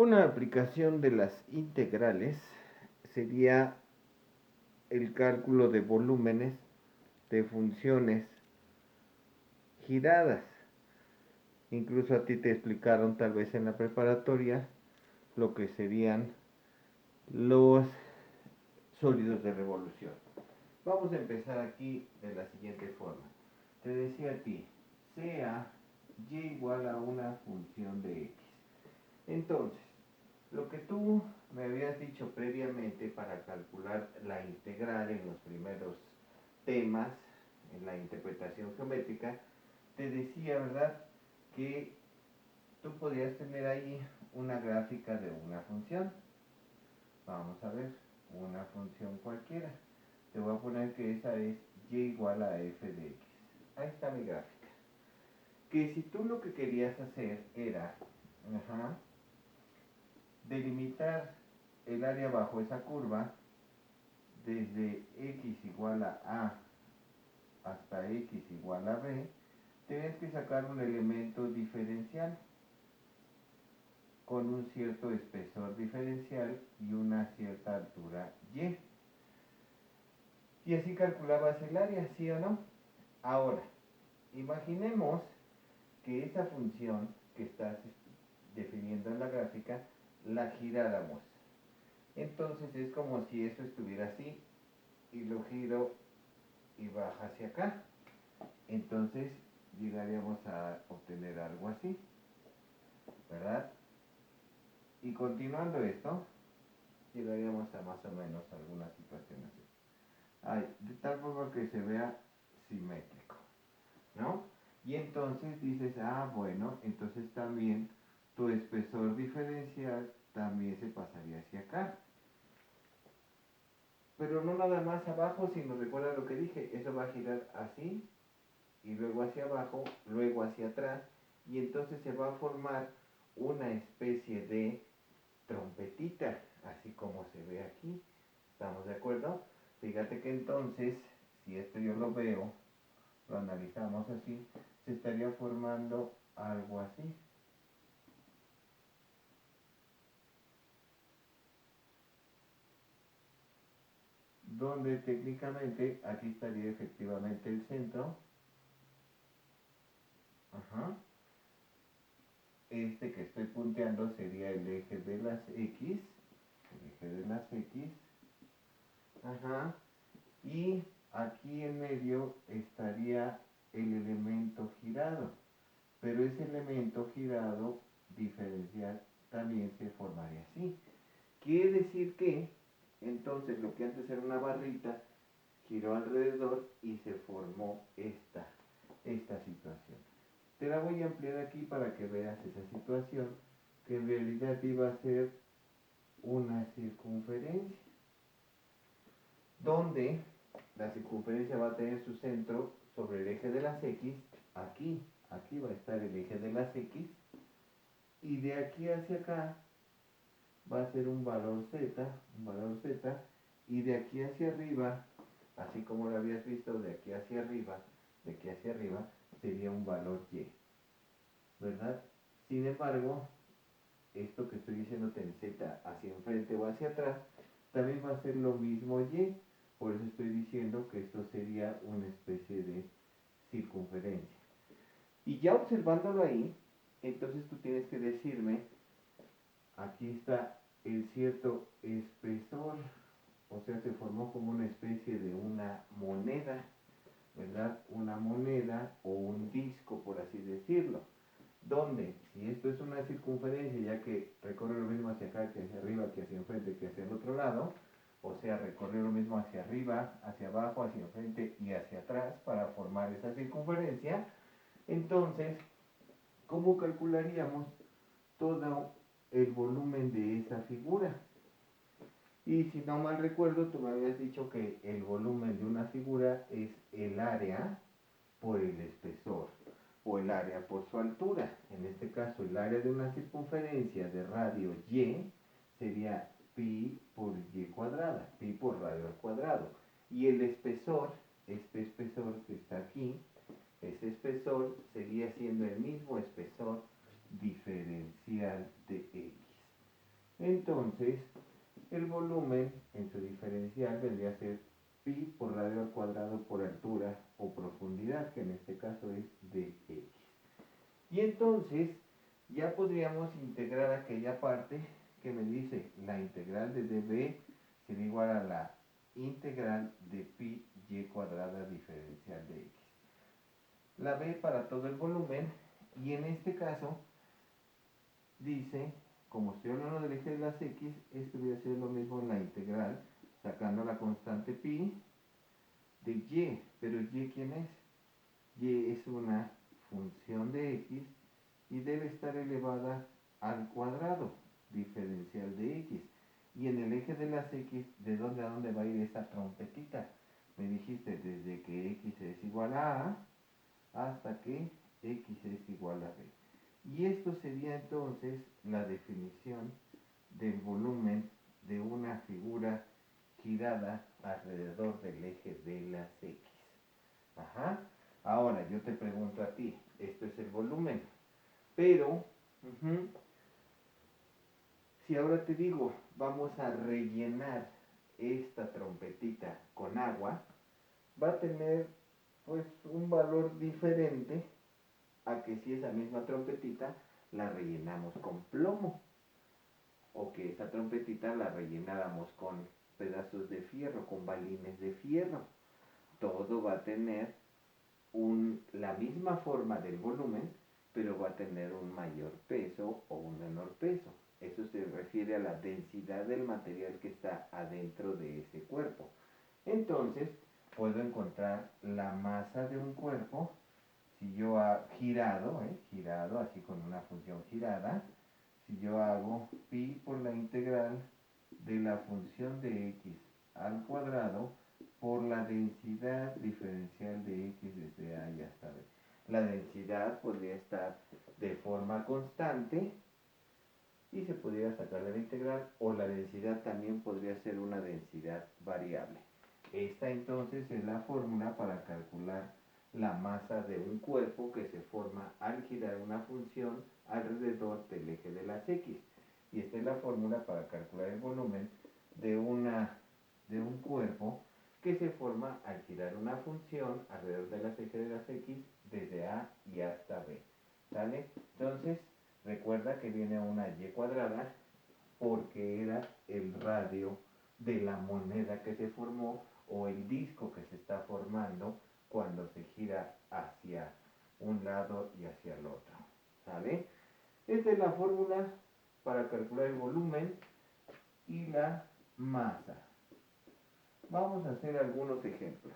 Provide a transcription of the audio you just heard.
Una aplicación de las integrales sería el cálculo de volúmenes de funciones giradas. Incluso a ti te explicaron tal vez en la preparatoria lo que serían los sólidos de revolución. Vamos a empezar aquí de la siguiente forma. Te decía a ti, sea y igual a una función de x. Entonces, lo que tú me habías dicho previamente para calcular la integral en los primeros temas, en la interpretación geométrica, te decía, ¿verdad?, que tú podías tener ahí una gráfica de una función. Vamos a ver, una función cualquiera. Te voy a poner que esa es y igual a f de x. Ahí está mi gráfica. Que si tú lo que querías hacer era delimitar el área bajo esa curva desde x igual a hasta x igual a b, tienes que sacar un elemento diferencial con un cierto espesor diferencial y una cierta altura y. Y así calculabas el área, ¿sí o no? Ahora, imaginemos que esa función que estás definiendo en la gráfica la giráramos. Entonces es como si eso estuviera así y lo giro y baja hacia acá. Entonces llegaríamos a obtener algo así, ¿verdad? Y continuando esto, llegaríamos a más o menos alguna situación así. De tal forma que se vea simétrico, ¿no? Y entonces dices, bueno, entonces también tu espesor diferencial también se pasaría hacia acá. Pero no nada más abajo, sino recuerda lo que dije, eso va a girar así, y luego hacia abajo, luego hacia atrás, y entonces se va a formar una especie de trompetita, así como se ve aquí. ¿Estamos de acuerdo? Fíjate que entonces, si esto yo lo veo, lo analizamos así, se estaría formando algo así. Donde técnicamente aquí estaría efectivamente el centro. Este que estoy punteando sería el eje de las X. El eje de las X. Y aquí en medio estaría el elemento girado. Pero ese elemento girado diferencial también se formaría así. Quiere decir que entonces lo que antes era una barrita giró alrededor y se formó esta situación. Te la voy a ampliar aquí para que veas esa situación, que en realidad iba a ser una circunferencia, donde la circunferencia va a tener su centro sobre el eje de las X. Aquí va a estar el eje de las X, y de aquí hacia acá va a ser un valor Z, y de aquí hacia arriba, así como lo habías visto, de aquí hacia arriba, sería un valor Y, ¿verdad? Sin embargo, esto que estoy diciéndote en Z hacia enfrente o hacia atrás, también va a ser lo mismo Y. Por eso estoy diciendo que esto sería una especie de circunferencia. Y ya observándolo ahí, entonces tú tienes que decirme, aquí está el cierto espesor, o sea, se formó como una especie de una moneda, ¿verdad? Una moneda o un disco, por así decirlo. Donde, si esto es una circunferencia, ya que recorre lo mismo hacia acá que hacia arriba, que hacia enfrente, que hacia el otro lado, o sea, recorre lo mismo hacia arriba, hacia abajo, hacia enfrente y hacia atrás para formar esa circunferencia, entonces, ¿cómo calcularíamos todo el volumen de esa figura? Y si no mal recuerdo, tú me habías dicho que el volumen de una figura es el área por el espesor, o el área por su altura. En este caso, el área de una circunferencia de radio y sería pi por y cuadrada, pi por radio al cuadrado. Y el espesor, este espesor que está aquí, ese espesor seguía siendo el mismo espesor diferencial de x. Entonces, el volumen en su diferencial vendría a ser pi por radio al cuadrado por altura o profundidad, que en este caso es dx. Y entonces ya podríamos integrar aquella parte que me dice la integral de db será igual a la integral de pi y cuadrada diferencial de x. La b para todo el volumen, y en este caso dice, como estoy hablando del eje de las x, esto voy a hacer lo mismo en la integral, sacando la constante pi de y, pero y ¿quién es? Y es una función de x y debe estar elevada al cuadrado diferencial de x. Y en el eje de las x, ¿de dónde a dónde va a ir esa trompetita? Me dijiste desde que x es igual a hasta que x es igual a b. Y esto sería entonces la definición del volumen de una figura girada alrededor del eje de las x. Ajá. Ahora yo te pregunto a ti, esto es el volumen, pero si ahora te digo, vamos a rellenar esta trompetita con agua, va a tener pues un valor diferente a que si esa misma trompetita la rellenamos con plomo, o que esa trompetita la rellenáramos con pedazos de fierro, con balines de fierro. Todo va a tener la misma forma del volumen, pero va a tener un mayor peso o un menor peso. Eso se refiere a la densidad del material que está adentro de ese cuerpo. Entonces, puedo encontrar la masa de un cuerpo si yo girado, así con una función girada. Si yo hago pi por la integral de la función de x al cuadrado por la densidad diferencial de x desde a y hasta b. La densidad podría estar de forma constante y se pudiera sacar de la integral, o la densidad también podría ser una densidad variable. Esta entonces es la fórmula para calcular la masa de un cuerpo que se forma al girar una función alrededor del eje de las x. Y esta es la fórmula para calcular el volumen de un cuerpo que se forma al girar una función alrededor de las ejes de las x desde a y hasta b. ¿Sale? Entonces, recuerda que viene una y cuadrada porque era el radio de la moneda que se formó o el disco que se está formando cuando se gira hacia un lado y hacia el otro. ¿Sale? Esta es la fórmula para calcular el volumen y la masa. Vamos a hacer algunos ejemplos.